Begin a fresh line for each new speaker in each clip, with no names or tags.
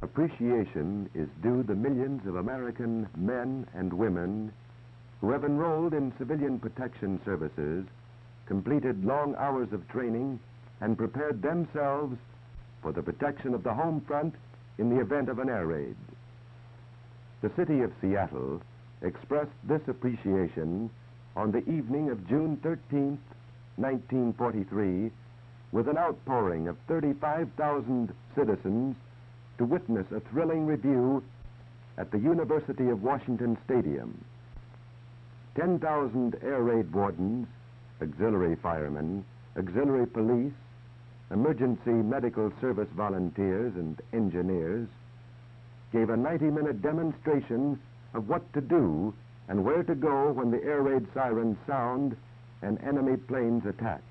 Appreciation is due the millions of American men and women who have enrolled in civilian protection services, completed long hours of training, and prepared themselves for the protection of the home front in the event of an air raid. The city of Seattle expressed this appreciation on the evening of June 13th, 1943, with an outpouring of 35,000 citizens to witness a thrilling review at the University of Washington Stadium. 10,000 air raid wardens, auxiliary firemen, auxiliary police, emergency medical service volunteers, and engineers gave a 90-minute demonstration of what to do and where to go when the air raid sirens sound and enemy planes attack.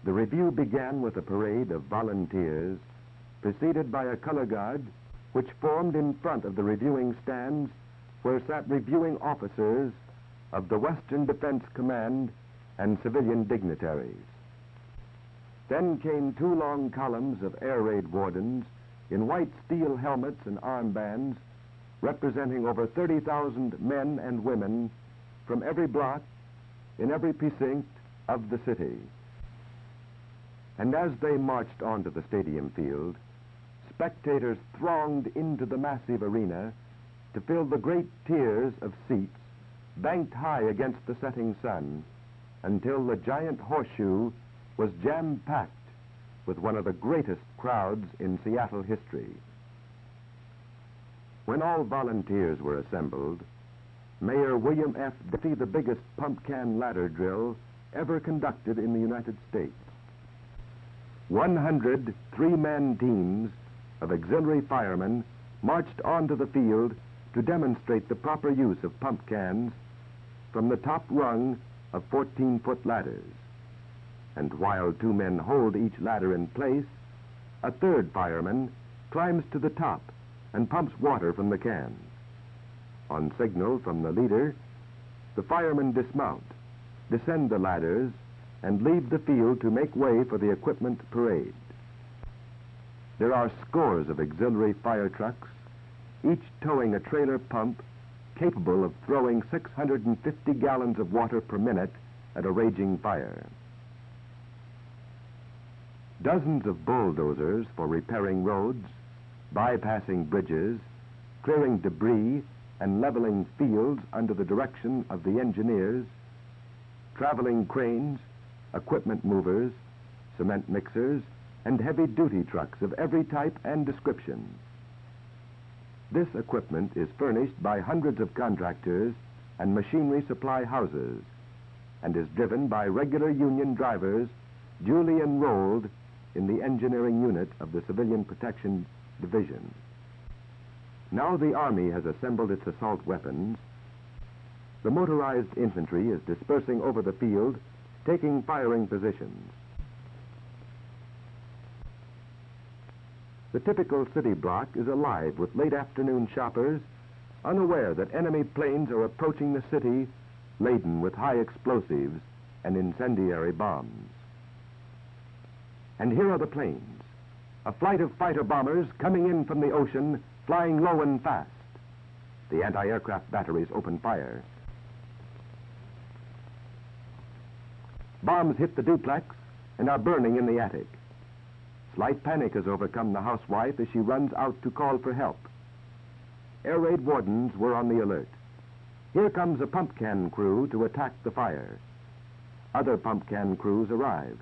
The review began with a parade of volunteers, preceded by a color guard, which formed in front of the reviewing stands where sat reviewing officers of the Western Defense Command and civilian dignitaries. Then came two long columns of air raid wardens in white steel helmets and armbands, representing over 30,000 men and women from every block in every precinct of the city. And as they marched onto the stadium field, spectators thronged into the massive arena to fill the great tiers of seats banked high against the setting sun until the giant horseshoe was jam-packed with one of the greatest crowds in Seattle history. When all volunteers were assembled, Mayor William F. Duffy, the biggest pump can ladder drill ever conducted in the United States. 100 three-man teams of auxiliary firemen marched onto the field to demonstrate the proper use of pump cans from the top rung of 14-foot ladders. And while two men hold each ladder in place, a third fireman climbs to the top and pumps water from the cans. On signal from the leader, the firemen dismount, descend the ladders, and leave the field to make way for the equipment parade. There are scores of auxiliary fire trucks, each towing a trailer pump capable of throwing 650 gallons of water per minute at a raging fire. Dozens of bulldozers for repairing roads, bypassing bridges, clearing debris, and leveling fields under the direction of the engineers, traveling cranes, equipment movers, cement mixers, and heavy-duty trucks of every type and description. This equipment is furnished by hundreds of contractors and machinery supply houses and is driven by regular union drivers duly enrolled in the engineering unit of the Civilian Protection Division. Now the Army has assembled its assault weapons. The motorized infantry is dispersing over the field, taking firing positions. The typical city block is alive with late afternoon shoppers unaware that enemy planes are approaching the city laden with high explosives and incendiary bombs. And here are the planes, a flight of fighter bombers coming in from the ocean, flying low and fast. The anti-aircraft batteries open fire. Bombs hit the duplex and are burning in the attic. Slight panic has overcome the housewife as she runs out to call for help. Air raid wardens were on the alert. Here comes a pump can crew to attack the fire. Other pump can crews arrive.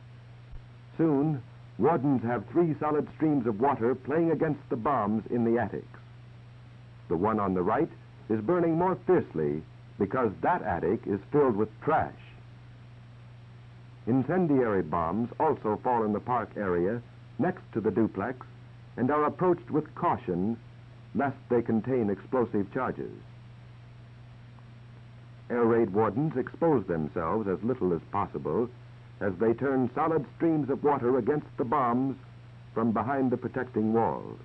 Soon, wardens have 3 solid streams of water playing against the bombs in the attics. The one on the right is burning more fiercely because that attic is filled with trash. Incendiary bombs also fall in the park area next to the duplex and are approached with caution lest they contain explosive charges. Air raid wardens expose themselves as little as possible as they turn solid streams of water against the bombs from behind the protecting walls.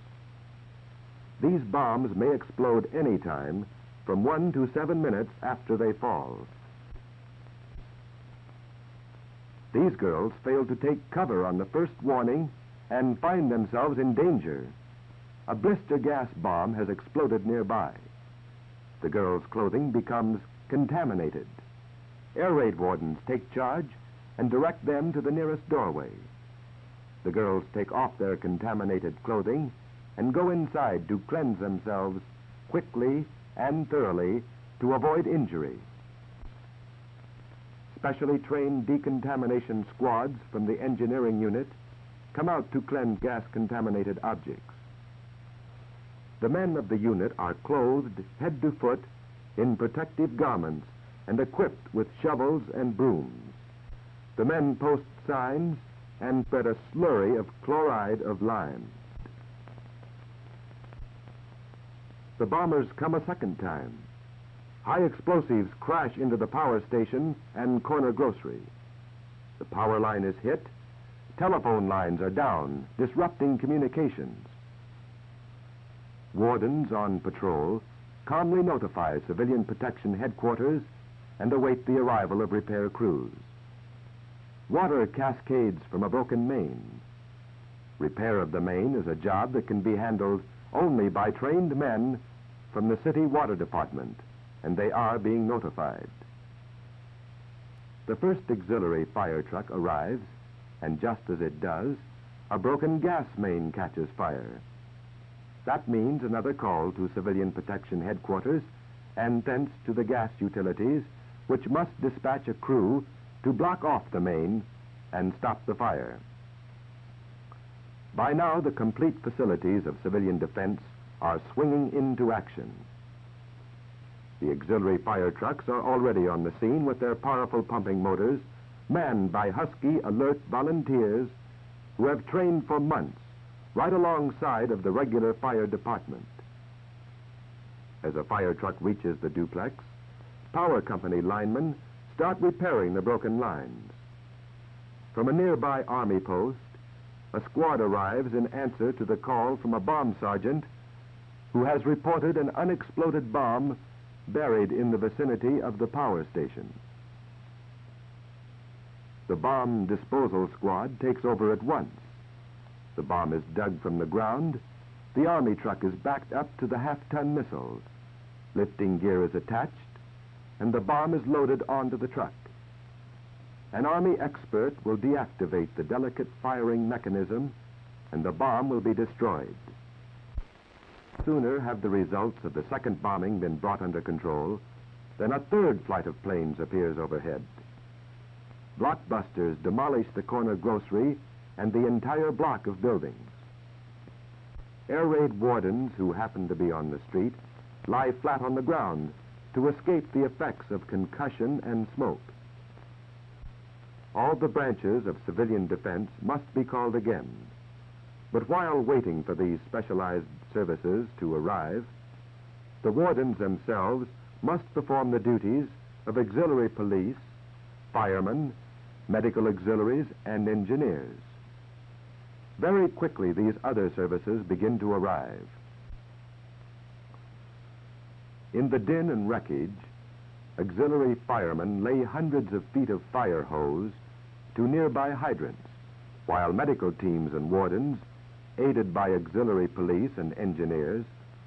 These bombs may explode any time from 1 to 7 minutes after they fall. These girls fail to take cover on the first warning and find themselves in danger. A blister gas bomb has exploded nearby. The girls' clothing becomes contaminated. Air raid wardens take charge and direct them to the nearest doorway. The girls take off their contaminated clothing and go inside to cleanse themselves quickly and thoroughly to avoid injury. Specially trained decontamination squads from the engineering unit come out to cleanse gas-contaminated objects. The men of the unit are clothed head to foot in protective garments and equipped with shovels and brooms. The men post signs and spread a slurry of chloride of lime. The bombers come a second time. High explosives crash into the power station and corner grocery. The power line is hit. Telephone lines are down, disrupting communications. Wardens on patrol calmly notify civilian protection headquarters and await the arrival of repair crews. Water cascades from a broken main. Repair of the main is a job that can be handled only by trained men from the city water department, and they are being notified. The first auxiliary fire truck arrives, and just as it does, a broken gas main catches fire. That means another call to civilian protection headquarters and thence to the gas utilities, which must dispatch a crew to block off the main and stop the fire. By now, the complete facilities of civilian defense are swinging into action. The auxiliary fire trucks are already on the scene with their powerful pumping motors, manned by husky, alert volunteers who have trained for months right alongside of the regular fire department. As a fire truck reaches the duplex, power company linemen start repairing the broken lines. From a nearby army post, a squad arrives in answer to the call from a bomb sergeant who has reported an unexploded bomb buried in the vicinity of the power station. The bomb disposal squad takes over at once. The bomb is dug from the ground. The army truck is backed up to the half-ton missiles. Lifting gear is attached, and the bomb is loaded onto the truck. An army expert will deactivate the delicate firing mechanism, and the bomb will be destroyed. Sooner have the results of the second bombing been brought under control than a third flight of planes appears overhead. Blockbusters demolish the corner grocery and the entire block of buildings. Air raid wardens who happen to be on the street lie flat on the ground to escape the effects of concussion and smoke. All the branches of civilian defense must be called again. But while waiting for these specialized services to arrive, the wardens themselves must perform the duties of auxiliary police, firemen, medical auxiliaries, and engineers. Very quickly, these other services begin to arrive. In the din and wreckage, auxiliary firemen lay hundreds of feet of fire hose to nearby hydrants, while medical teams and wardens, aided by auxiliary police and engineers,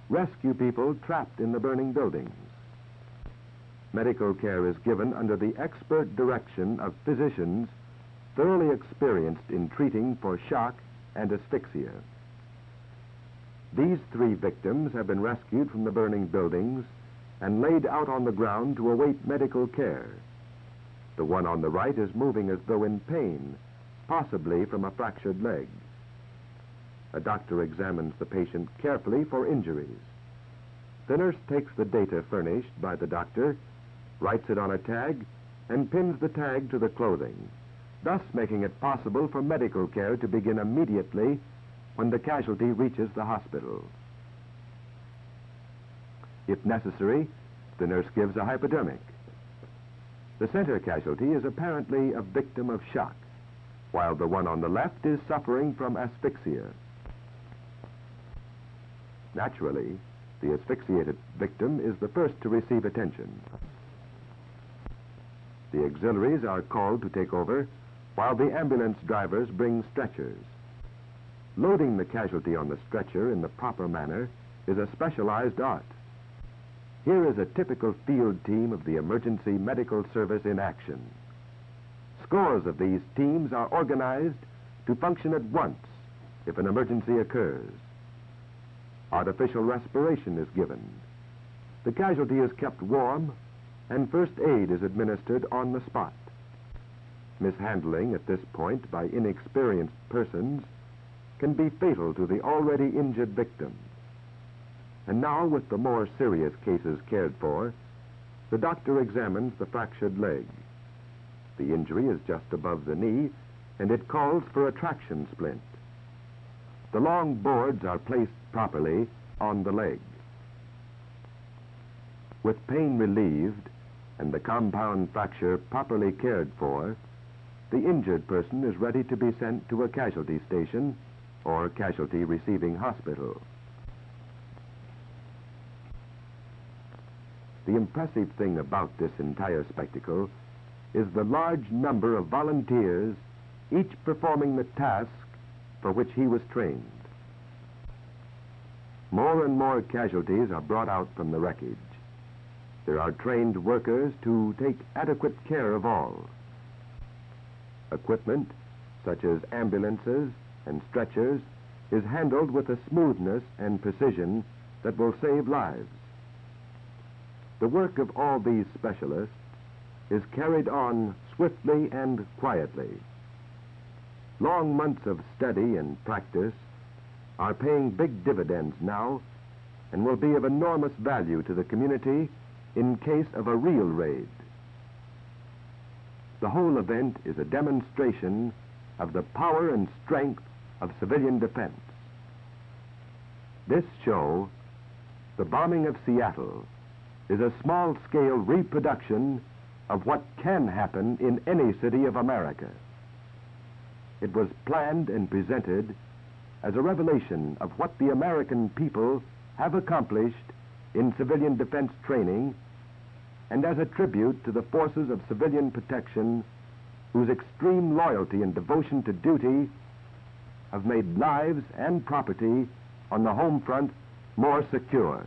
rescue people trapped in the burning buildings. Medical care is given under the expert direction of physicians thoroughly experienced in treating for shock and asphyxia. These 3 victims have been rescued from the burning buildings and laid out on the ground to await medical care. The one on the right is moving as though in pain, possibly from a fractured leg. A doctor examines the patient carefully for injuries. The nurse takes the data furnished by the doctor, writes it on a tag, and pins the tag to the clothing, thus making it possible for medical care to begin immediately when the casualty reaches the hospital. If necessary, the nurse gives a hypodermic. The center casualty is apparently a victim of shock, while the one on the left is suffering from asphyxia. Naturally, the asphyxiated victim is the first to receive attention. The auxiliaries are called to take over, while the ambulance drivers bring stretchers. Loading the casualty on the stretcher in the proper manner is a specialized art. Here is a typical field team of the Emergency Medical Service in action. Scores of these teams are organized to function at once if an emergency occurs. Artificial respiration is given. The casualty is kept warm, and first aid is administered on the spot. Mishandling at this point by inexperienced persons can be fatal to the already injured victim. And now, with the more serious cases cared for, the doctor examines the fractured leg. The injury is just above the knee, and it calls for a traction splint. The long boards are placed properly on the leg. With pain relieved and the compound fracture properly cared for, the injured person is ready to be sent to a casualty station or casualty receiving hospital. The impressive thing about this entire spectacle is the large number of volunteers, each performing the task for which he was trained. More and more casualties are brought out from the wreckage. There are trained workers to take adequate care of all. Equipment, such as ambulances and stretchers, is handled with a smoothness and precision that will save lives. The work of all these specialists is carried on swiftly and quietly. Long months of study and practice are paying big dividends now and will be of enormous value to the community in case of a real raid. The whole event is a demonstration of the power and strength of civilian defense. This show, The Bombing of Seattle, is a small-scale reproduction of what can happen in any city of America. It was planned and presented as a revelation of what the American people have accomplished in civilian defense training and as a tribute to the forces of civilian protection whose extreme loyalty and devotion to duty have made lives and property on the home front more secure.